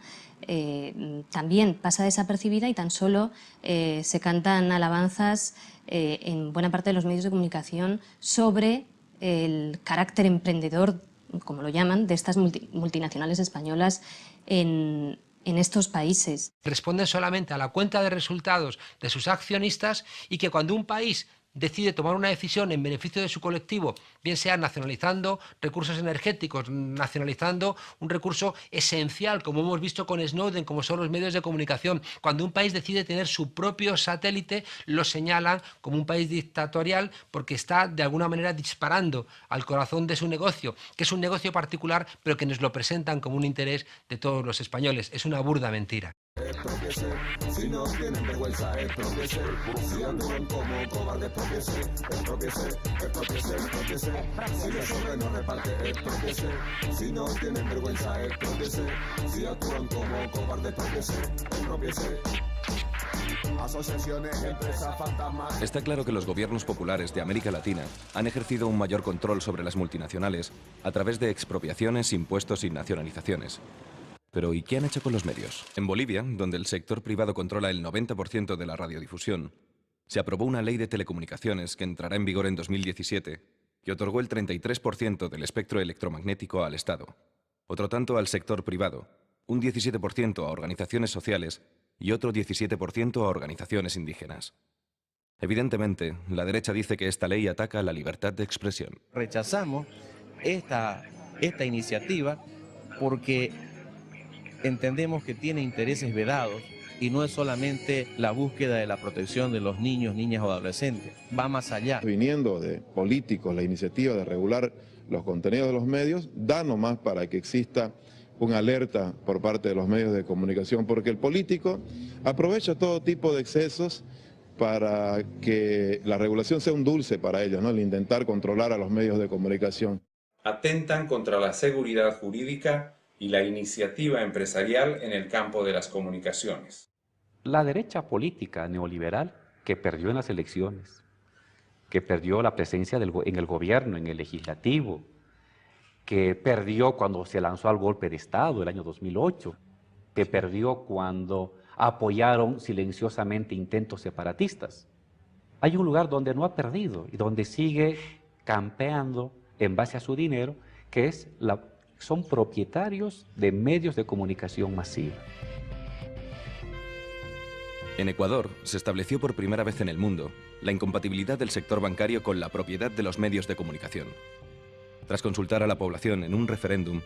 S15: también pasa desapercibida y tan solo se cantan alabanzas en buena parte de los medios de comunicación sobre el carácter emprendedor, como lo llaman, de estas multinacionales españolas en estos países.
S16: Responden solamente a la cuenta de resultados de sus accionistas y que cuando un país decide tomar una decisión en beneficio de su colectivo, bien sea nacionalizando recursos energéticos, nacionalizando un recurso esencial, como hemos visto con Snowden, como son los medios de comunicación. Cuando un país decide tener su propio satélite, lo señalan como un país dictatorial porque está de alguna manera disparando al corazón de su negocio, que es un negocio particular, pero que nos lo presentan como un interés de todos los españoles. Es una burda mentira.
S1: Si no tienen vergüenza, si actúan como cobardes, si les sobra no reparte, si no tienen vergüenza, si actúan como cobardes, asociaciones, empresas, fantasmas.
S24: Está claro que los gobiernos populares de América Latina han ejercido un mayor control sobre las multinacionales a través de expropiaciones, impuestos y nacionalizaciones. Pero ¿y qué han hecho con los medios? En Bolivia, donde el sector privado controla el 90% de la radiodifusión, se aprobó una ley de telecomunicaciones que entrará en vigor en 2017, que otorgó el 33% del espectro electromagnético al Estado, otro tanto al sector privado, un 17% a organizaciones sociales y otro 17% a organizaciones indígenas. Evidentemente, la derecha dice que esta ley ataca la libertad de expresión.
S2: Rechazamos esta iniciativa porque entendemos que tiene intereses vedados y no es solamente la búsqueda de la protección de los niños, niñas o adolescentes, va más allá.
S3: Viniendo de políticos la iniciativa de regular los contenidos de los medios, da nomás para que exista una alerta por parte de los medios de comunicación, porque el político aprovecha todo tipo de excesos para que la regulación sea un dulce para ellos, ¿no? El intentar controlar a los medios de comunicación.
S4: Atentan contra la seguridad jurídica y la iniciativa empresarial en el campo de las comunicaciones.
S5: La derecha política neoliberal que perdió en las elecciones, que perdió la presencia en el gobierno, en el legislativo, que perdió cuando se lanzó al golpe de Estado el año 2008, que perdió cuando apoyaron silenciosamente intentos separatistas. Hay un lugar donde no ha perdido y donde sigue campeando en base a su dinero, que es son propietarios de medios de comunicación masiva.
S24: En Ecuador se estableció por primera vez en el mundo la incompatibilidad del sector bancario con la propiedad de los medios de comunicación. Tras consultar a la población en un referéndum,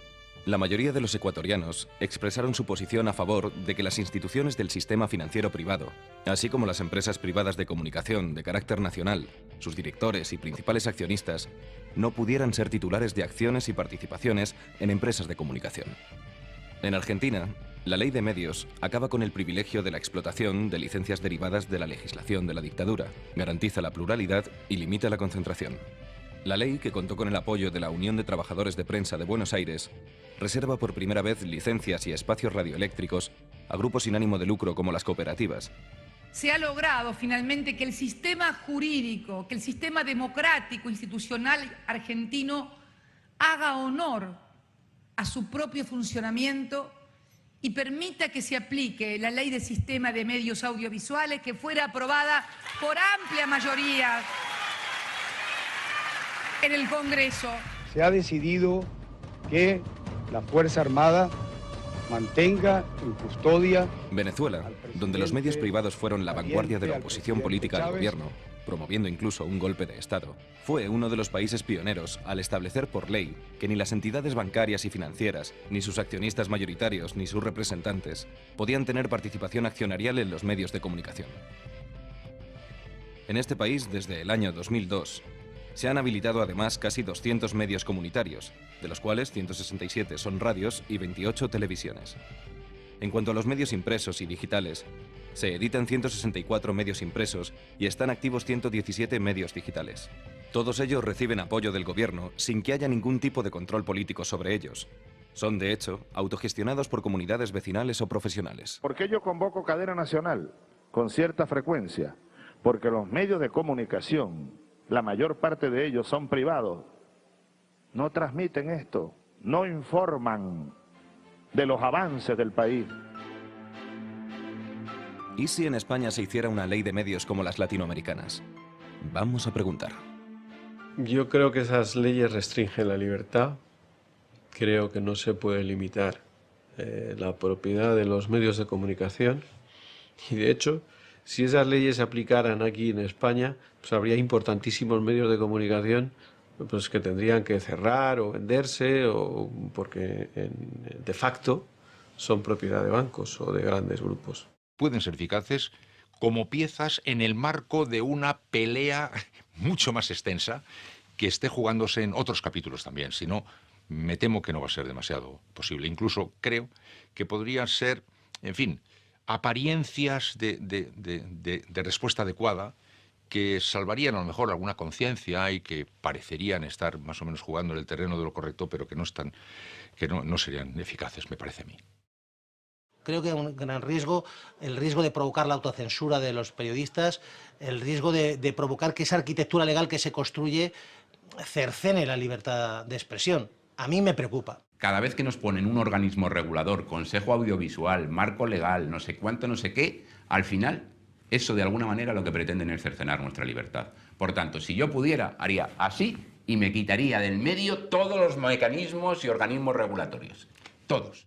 S24: la mayoría de los ecuatorianos expresaron su posición a favor de que las instituciones del sistema financiero privado, así como las empresas privadas de comunicación de carácter nacional, sus directores y principales accionistas, no pudieran ser titulares de acciones y participaciones en empresas de comunicación. En Argentina, la ley de medios acaba con el privilegio de la explotación de licencias derivadas de la legislación de la dictadura, garantiza la pluralidad y limita la concentración. La ley, que contó con el apoyo de la Unión de Trabajadores de Prensa de Buenos Aires, reserva por primera vez licencias y espacios radioeléctricos a grupos sin ánimo de lucro como las cooperativas.
S6: Se ha logrado finalmente que el sistema jurídico, que el sistema democrático institucional argentino haga honor a su propio funcionamiento y permita que se aplique la ley de sistema de medios audiovisuales que fuera aprobada por amplia mayoría en el Congreso.
S7: Se ha decidido que la Fuerza Armada mantenga en custodia...
S24: Venezuela, donde los medios privados fueron la vanguardia de la oposición política al gobierno, promoviendo incluso un golpe de Estado, fue uno de los países pioneros al establecer por ley que ni las entidades bancarias y financieras, ni sus accionistas mayoritarios, ni sus representantes, podían tener participación accionarial en los medios de comunicación. En este país, desde el año 2002, se han habilitado además casi 200 medios comunitarios, de los cuales 167 son radios y 28 televisiones. En cuanto a los medios impresos y digitales, se editan 164 medios impresos y están activos 117 medios digitales. Todos ellos reciben apoyo del gobierno sin que haya ningún tipo de control político sobre ellos. Son, de hecho, autogestionados por comunidades vecinales o profesionales.
S19: ¿Por qué yo convoco cadena nacional con cierta frecuencia? Porque los medios de comunicación, la mayor parte de ellos son privados, no transmiten esto, no informan de los avances del país.
S24: ¿Y si en España se hiciera una ley de medios como las latinoamericanas? Vamos a preguntar.
S13: Yo creo que esas leyes restringen la libertad. Creo que no se puede limitar la propiedad de los medios de comunicación. Y de hecho, si esas leyes se aplicaran aquí en España, pues habría importantísimos medios de comunicación pues, que tendrían que cerrar o venderse, o porque de facto son propiedad de bancos o de grandes grupos.
S32: Pueden ser eficaces como piezas en el marco de una pelea mucho más extensa que esté jugándose en otros capítulos también. Si no, me temo que no va a ser demasiado posible. Incluso creo que podrían ser, en fin, apariencias de respuesta adecuada que salvarían a lo mejor alguna conciencia y que parecerían estar más o menos jugando en el terreno de lo correcto, pero que no serían eficaces, me parece a mí.
S8: Creo que hay un gran riesgo, el riesgo de provocar la autocensura de los periodistas, el riesgo de provocar que esa arquitectura legal que se construye cercene la libertad de expresión. A mí me preocupa.
S12: Cada vez que nos ponen un organismo regulador, consejo audiovisual, marco legal, no sé cuánto, no sé qué, al final, eso de alguna manera lo que pretenden es cercenar nuestra libertad. Por tanto, si yo pudiera, haría así y me quitaría del medio todos los mecanismos y organismos regulatorios. Todos.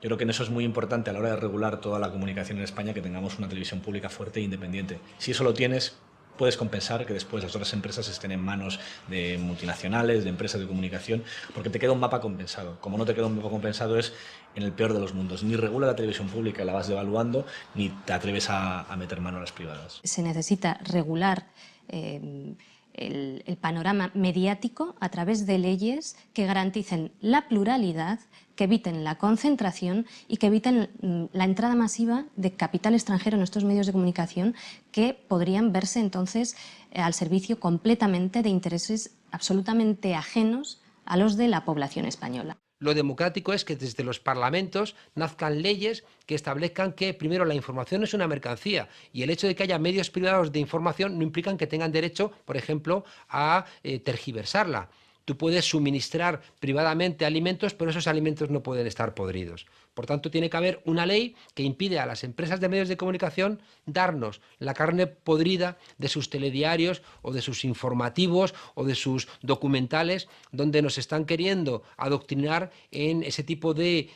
S14: Yo creo que en eso es muy importante a la hora de regular toda la comunicación en España que tengamos una televisión pública fuerte e independiente. Si eso lo tienes, puedes compensar que después las otras empresas estén en manos de multinacionales, de empresas de comunicación, porque te queda un mapa compensado. Como no te queda un mapa compensado es en el peor de los mundos. Ni regula la televisión pública y la vas devaluando, ni te atreves a meter mano a las privadas.
S15: Se necesita regular el panorama mediático a través de leyes que garanticen la pluralidad, que eviten la concentración y que eviten la entrada masiva de capital extranjero en estos medios de comunicación que podrían verse entonces al servicio completamente de intereses absolutamente ajenos a los de la población española.
S16: Lo democrático es que desde los parlamentos nazcan leyes que establezcan que, primero, la información es una mercancía y el hecho de que haya medios privados de información no implican que tengan derecho, por ejemplo, a tergiversarla. Tú puedes suministrar privadamente alimentos, pero esos alimentos no pueden estar podridos. Por tanto, tiene que haber una ley que impide a las empresas de medios de comunicación darnos la carne podrida de sus telediarios o de sus informativos o de sus documentales, donde nos están queriendo adoctrinar en ese tipo de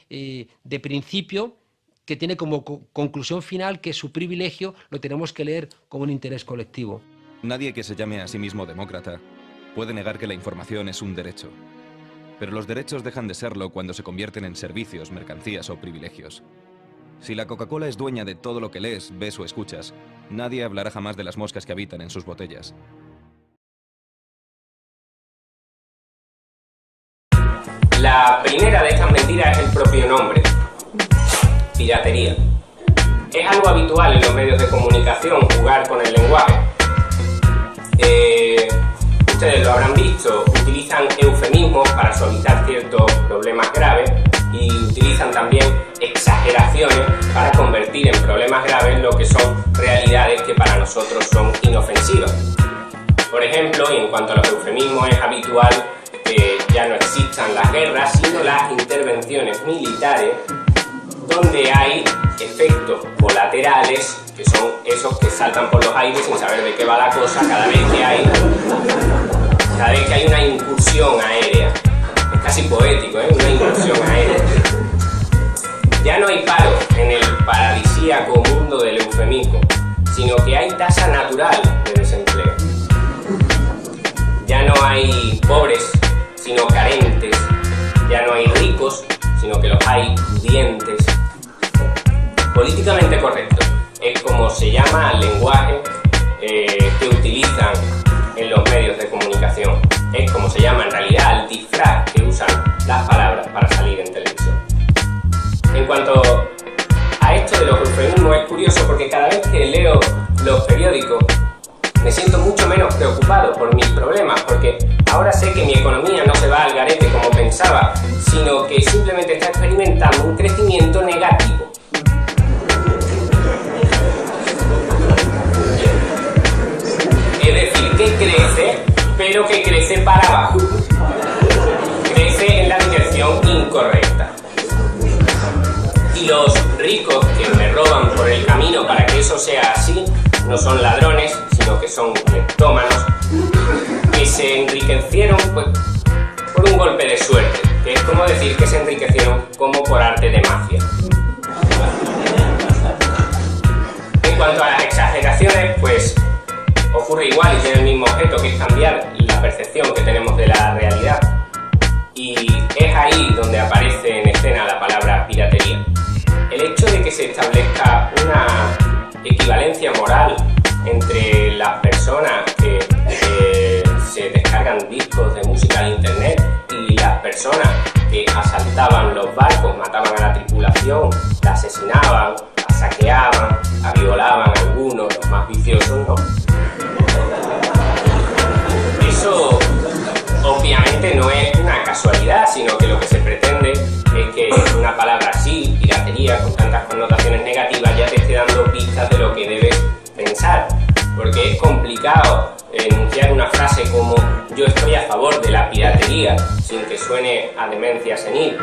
S16: principio que tiene como conclusión final que su privilegio lo tenemos que leer como un interés colectivo.
S24: Nadie que se llame a sí mismo demócrata puede negar que la información es un derecho. Pero los derechos dejan de serlo cuando se convierten en servicios, mercancías o privilegios. Si la Coca-Cola es dueña de todo lo que lees, ves o escuchas, nadie hablará jamás de las moscas que habitan en sus botellas.
S9: La primera de estas mentiras es el propio nombre, piratería. Es algo habitual en los medios de comunicación jugar con el lenguaje. Ustedes lo habrán visto, utilizan eufemismos para suavizar ciertos problemas graves y utilizan también exageraciones para convertir en problemas graves lo que son realidades que para nosotros son inofensivas. Por ejemplo, y en cuanto a los eufemismos, es habitual que ya no existan las guerras, sino las intervenciones militares, donde hay efectos colaterales, que son esos que saltan por los aires sin saber de qué va la cosa cada vez que hay una incursión aérea. Es casi poético, ¿eh? Una incursión aérea. Ya no hay paro en el paradisíaco mundo del eufemismo, sino que hay tasa natural de desempleo. Ya no hay pobres, sino carentes. Ya no hay ricos, sino que los hay pudientes. Políticamente correcto es como se llama el lenguaje que utilizan en los medios de comunicación. Es como se llama en realidad el disfraz que usan las palabras para salir en televisión. En cuanto a esto de los eufemismos, es curioso porque cada vez que leo los periódicos me siento mucho menos preocupado por mis problemas, porque ahora sé que mi economía no se va al garete como pensaba, sino que simplemente está experimentando un crecimiento negativo. Es decir, que crece, pero que crece para abajo. Crece en la dirección incorrecta. Y los ricos que me roban por el camino para que eso sea así, no son ladrones, sino que son cleptómanos, que se enriquecieron pues, por un golpe de suerte, que es como decir que se enriquecieron como por arte de magia. En cuanto a las exageraciones, pues ocurre igual y tiene el mismo objeto, que es cambiar la percepción que tenemos de la realidad. Y es ahí donde aparece en escena la palabra piratería. El hecho de que se establezca una equivalencia moral entre las personas que se descargan discos de música de internet y las personas que asaltaban los barcos, mataban a la tripulación, la asesinaban, la saqueaban, la violaban a algunos, los más viciosos, ¿no? Eso obviamente no es una casualidad, sino que lo que se pretende es que una palabra así, piratería, con tantas connotaciones negativas, ya te esté dando pistas de lo que debes pensar. Porque es complicado enunciar una frase como yo estoy a favor de la piratería sin que suene a demencia senil.